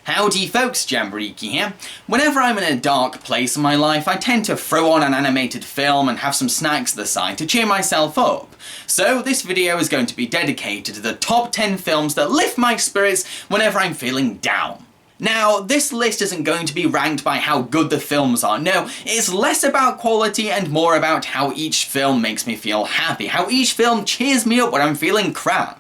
Howdy folks, Jambareeqi here. Whenever I'm in a dark place in my life, I tend to throw on an animated film and have some snacks at the side to cheer myself up. So this video is going to be dedicated to the top 10 films that lift my spirits whenever I'm feeling down. Now, this list isn't going to be ranked by how good the films are, no, it's less about quality and more about how each film makes me feel happy, how each film cheers me up when I'm feeling crap.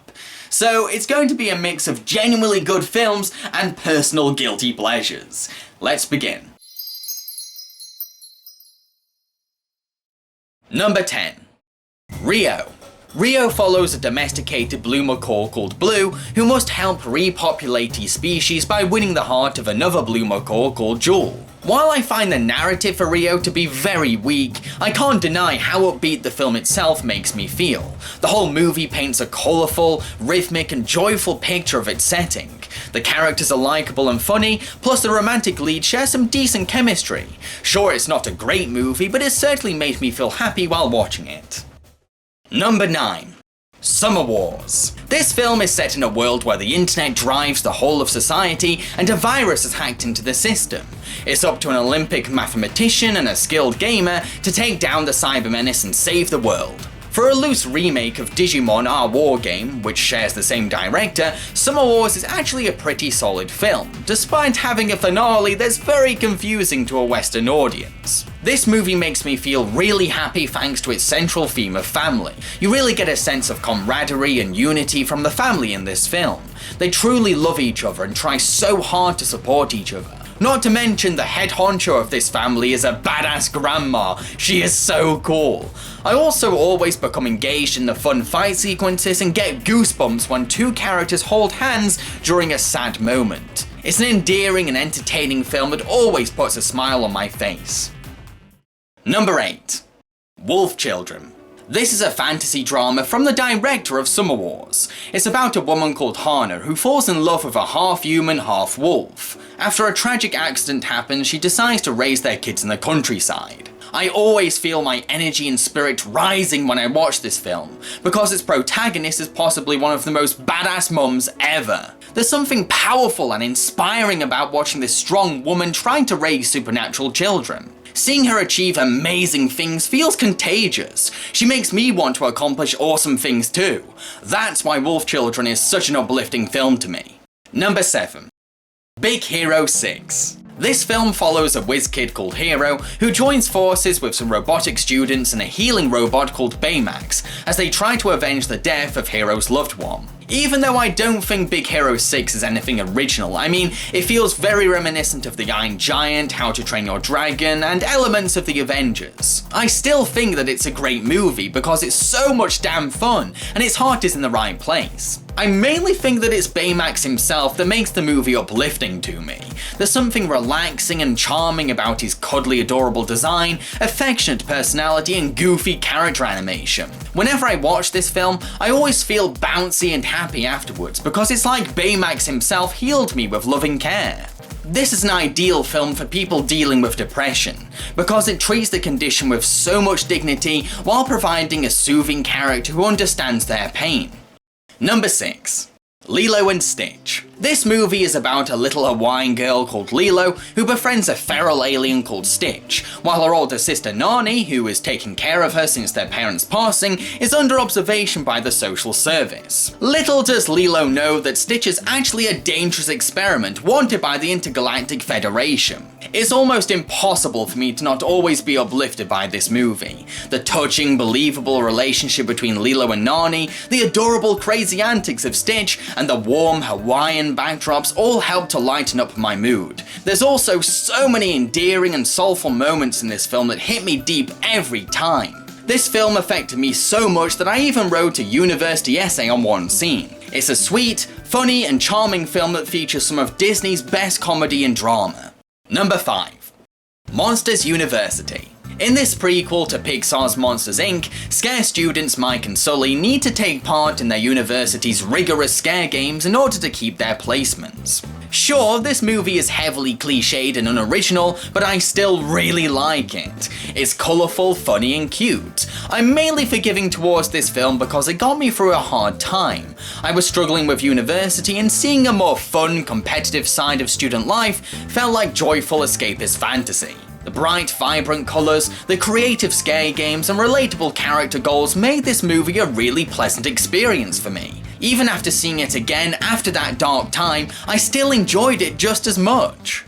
So it's going to be a mix of genuinely good films and personal guilty pleasures. Let's begin. Number 10. Rio. Rio follows a domesticated blue macaw called Blue, who must help repopulate his species by winning the heart of another blue macaw called Jewel. While I find the narrative for Rio to be very weak, I can't deny how upbeat the film itself makes me feel. The whole movie paints a colourful, rhythmic and joyful picture of its setting. The characters are likeable and funny, plus the romantic lead shares some decent chemistry. Sure, it's not a great movie, but it certainly made me feel happy while watching it. Number 9. Summer Wars. This film is set in a world where the internet drives the whole of society and a virus has hacked into the system. It's up to an Olympic mathematician and a skilled gamer to take down the cyber menace and save the world. For a loose remake of Digimon Our War Game, which shares the same director, Summer Wars is actually a pretty solid film, despite having a finale that's very confusing to a Western audience. This movie makes me feel really happy thanks to its central theme of family. You really get a sense of camaraderie and unity from the family in this film. They truly love each other and try so hard to support each other. Not to mention the head honcho of this family is a badass grandma. She is so cool. I also always become engaged in the fun fight sequences and get goosebumps when two characters hold hands during a sad moment. It's an endearing and entertaining film that always puts a smile on my face. Number 8. Wolf Children. This is a fantasy drama from the director of Summer Wars. It's about a woman called Hana who falls in love with a half-human, half-wolf. After a tragic accident happens, she decides to raise their kids in the countryside. I always feel my energy and spirit rising when I watch this film, because its protagonist is possibly one of the most badass mums ever. There's something powerful and inspiring about watching this strong woman trying to raise supernatural children. Seeing her achieve amazing things feels contagious. She makes me want to accomplish awesome things too. That's why Wolf Children is such an uplifting film to me. Number 7. Big Hero 6. This film follows a whiz kid called Hero who joins forces with some robotic students and a healing robot called Baymax as they try to avenge the death of Hero's loved one. Even though I don't think Big Hero 6 is anything original, I mean, it feels very reminiscent of The Iron Giant, How to Train Your Dragon, and elements of The Avengers. I still think that it's a great movie because it's so much damn fun, and its heart is in the right place. I mainly think that it's Baymax himself that makes the movie uplifting to me. There's something relaxing and charming about his cuddly, adorable design, affectionate personality, and goofy character animation. Whenever I watch this film, I always feel bouncy and happy afterwards because it's like Baymax himself healed me with loving care. This is an ideal film for people dealing with depression, because it treats the condition with so much dignity while providing a soothing character who understands their pain. Number 6. Lilo and Stitch. This movie is about a little Hawaiian girl called Lilo who befriends a feral alien called Stitch, while her older sister Nani, who is taking care of her since their parents' passing, is under observation by the social service. Little does Lilo know that Stitch is actually a dangerous experiment wanted by the Intergalactic Federation. It's almost impossible for me to not always be uplifted by this movie. The touching, believable relationship between Lilo and Nani, the adorable crazy antics of Stitch, and the warm Hawaiian backdrops all help to lighten up my mood. There's also so many endearing and soulful moments in this film that hit me deep every time. This film affected me so much that I even wrote a university essay on one scene. It's a sweet, funny, and charming film that features some of Disney's best comedy and drama. Number 5. Monsters University. In this prequel to Pixar's Monsters Inc., scare students Mike and Sully need to take part in their university's rigorous scare games in order to keep their placements. Sure, this movie is heavily cliched and unoriginal, but I still really like it. It's colourful, funny and cute. I'm mainly forgiving towards this film because it got me through a hard time. I was struggling with university and seeing a more fun, competitive side of student life felt like joyful escapist fantasy. The bright, vibrant colours, the creative scare games and relatable character goals made this movie a really pleasant experience for me. Even after seeing it again after that dark time, I still enjoyed it just as much.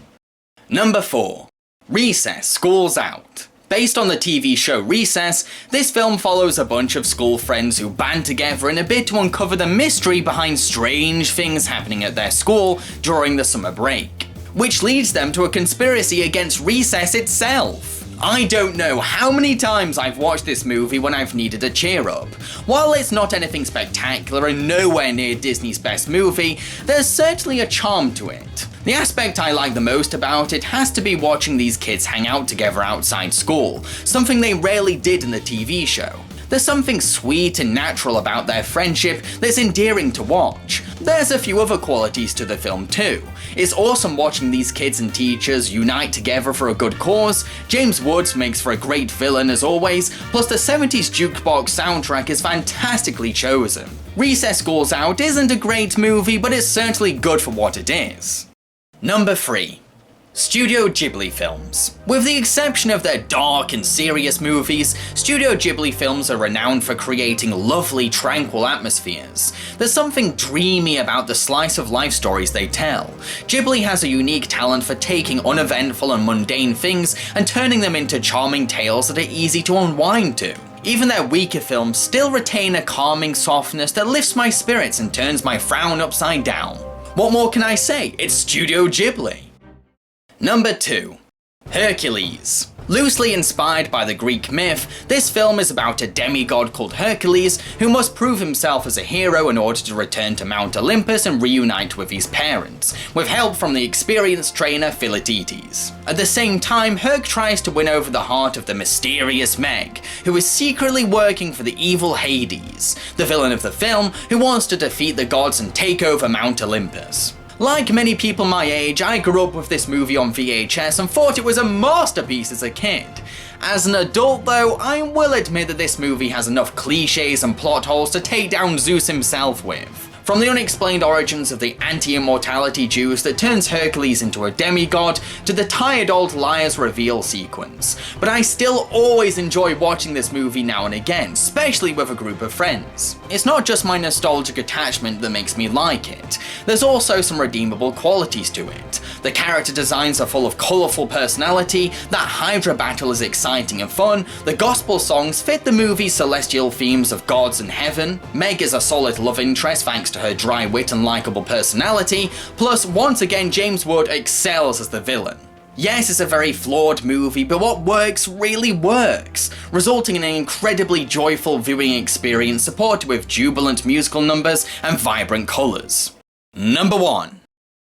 Number 4. Recess: School's Out. Based on the TV show Recess, this film follows a bunch of school friends who band together in a bid to uncover the mystery behind strange things happening at their school during the summer break, which leads them to a conspiracy against Recess itself. I don't know how many times I've watched this movie when I've needed a cheer up. While it's not anything spectacular and nowhere near Disney's best movie, there's certainly a charm to it. The aspect I like the most about it has to be watching these kids hang out together outside school, something they rarely did in the TV show. There's something sweet and natural about their friendship that's endearing to watch. There's a few other qualities to the film too. It's awesome watching these kids and teachers unite together for a good cause. James Woods makes for a great villain as always, plus the 70s jukebox soundtrack is fantastically chosen. Recess: School's Out isn't a great movie, but it's certainly good for what it is. Number 3. Studio Ghibli films. With the exception of their dark and serious movies, Studio Ghibli films are renowned for creating lovely, tranquil atmospheres. There's something dreamy about the slice of life stories they tell. Ghibli has a unique talent for taking uneventful and mundane things and turning them into charming tales that are easy to unwind to. Even their weaker films still retain a calming softness that lifts my spirits and turns my frown upside down. What more can I say? It's Studio Ghibli. Number 2. Hercules. Loosely inspired by the Greek myth, this film is about a demigod called Hercules who must prove himself as a hero in order to return to Mount Olympus and reunite with his parents, with help from the experienced trainer Philoctetes. At the same time, Herc tries to win over the heart of the mysterious Meg, who is secretly working for the evil Hades, the villain of the film who wants to defeat the gods and take over Mount Olympus. Like many people my age, I grew up with this movie on VHS and thought it was a masterpiece as a kid. As an adult though, I will admit that this movie has enough cliches and plot holes to take down Zeus himself with. From the unexplained origins of the anti-immortality juice that turns Hercules into a demigod, to the tired old liar's reveal sequence. But I still always enjoy watching this movie now and again, especially with a group of friends. It's not just my nostalgic attachment that makes me like it, there's also some redeemable qualities to it. The character designs are full of colourful personality, that Hydra battle is exciting and fun, the gospel songs fit the movie's celestial themes of gods and heaven, Meg is a solid love interest thanks to her dry wit and likeable personality, plus once again James Wood excels as the villain. Yes, it's a very flawed movie, but what works really works, resulting in an incredibly joyful viewing experience supported with jubilant musical numbers and vibrant colours. Number 1.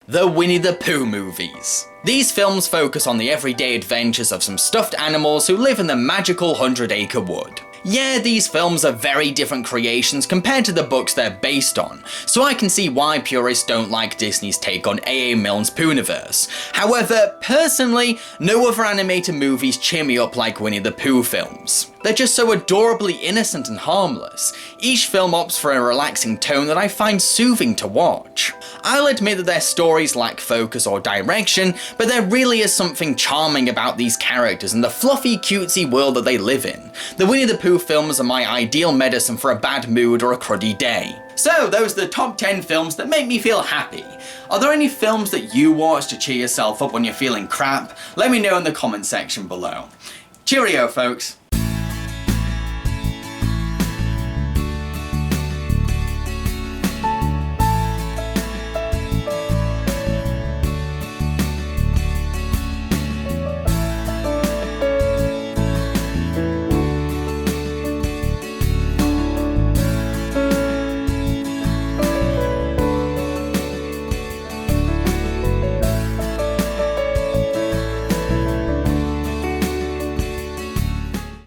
The Winnie the Pooh movies. These films focus on the everyday adventures of some stuffed animals who live in the magical 100-acre wood. Yeah, these films are very different creations compared to the books they're based on, so I can see why purists don't like Disney's take on A.A. Milne's Poohniverse. However, personally, no other animated movies cheer me up like Winnie the Pooh films. They're just so adorably innocent and harmless. Each film opts for a relaxing tone that I find soothing to watch. I'll admit that their stories lack focus or direction, but there really is something charming about these characters and the fluffy, cutesy world that they live in. The Winnie the Pooh films are my ideal medicine for a bad mood or a cruddy day. So those are the top 10 films that make me feel happy. Are there any films that you watch to cheer yourself up when you're feeling crap? Let me know in the comment section below. Cheerio, folks.